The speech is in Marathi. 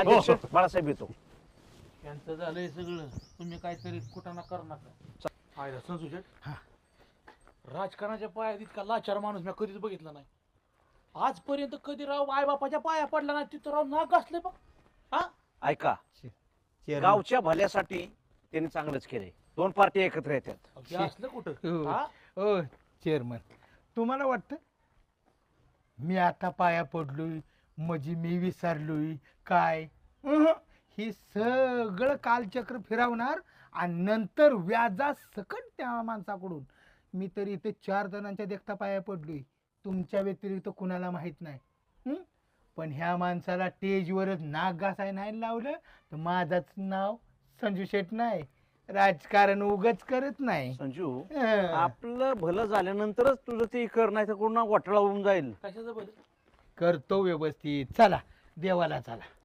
अध्यक्ष बाळासाहेब येतो. यांचं झालंय सगळं, तुम्ही काहीतरी कुठं ना करू नका. आयला संजू शेठ, राजकारणाच्या पायात इतका लाचार माणूस मी कधीच बघितला नाही. आजपर्यंत कधी राव आई बापाच्या पाया पडला नाही, तिथं राव नाक असले बघ. हा ऐका, गावच्या भल्यासाठी त्यांनी चांगलंच केलंय. दोन पार्टी एकत्र येतात. हे असलं कुठं? हा? ओ चेअरमन, तुम्हाला वाटतं मी आता पाया पडलोय म्हणजे मी विसरलोय काय? हे सगळं कालचक्र फिरवणार आणि नंतर व्याजा सकट त्या माणसाकडून. मी तर इथे 4 जणांच्या देखता पाया पडलोय, तुमच्या व्यतिरिक्त कुणाला माहित नाही. पण ह्या माणसाला स्टेजवरच नाक घासाय नाही लावलं तर माझंच नाव संजू शेठ नाही. राजकारण उगच करत नाही. संजू, आपलं भलं झाल्यानंतरच तुझं ते कर, नाही तर कोण घोटाळा होऊन जाईल. कशाचं बरं? करतो व्यवस्थित. चला देवाला चला.